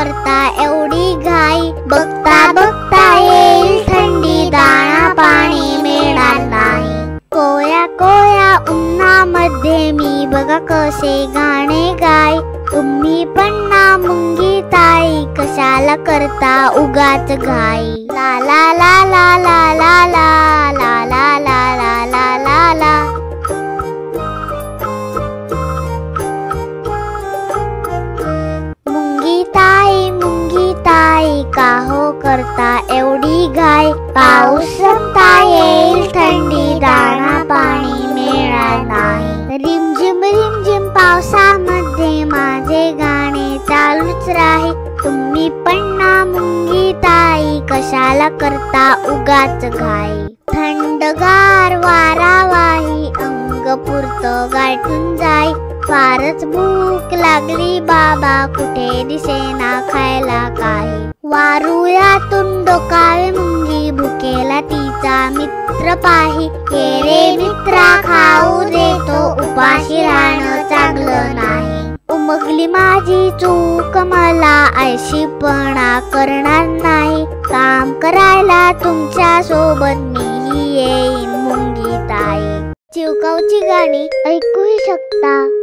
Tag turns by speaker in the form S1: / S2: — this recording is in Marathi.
S1: करता एवढी घाई, बघता बघता येईल थंडी, दाणा पाणी मिळणार नाही। कोया कोया उन्हामध्ये मी बघा कसे गाणे गाय, तुम्ही पण ना मुंगी ताई, कशाला करता उगाच घाई। ला ला ला ला ला ला ला ला ला ला ला ला ला ला। मुंगी ताई का हो करता एवढी घाई, पाऊस संपता येईल थंडी, दाणा पाणी मिळणार नाही। रिमझिम पावसामध्ये माझे गाणे चालूच राही, तुम्ही पण ना मुंगी ताई, कशाला करता उगाच घाई। थंडगार वारा वाही, अंग पुरतं गाठून जाई, फारच भूक लागली बाबा, कुठे दिसेना खायला काही। वारुळातून डोकावे मुंगी, भुकेला तिचा मित्र पाही, ये रे मित्रा खाऊ देतो, उपाशी राहणं चांगलं नाही। उमगली माझी चूक, मला आळशीपणा करणार नाही, काम करायला तुमच्या सोबत मीही येईन मुंगी ताई। चिवकाऊची गाणी ऐकूही शकता।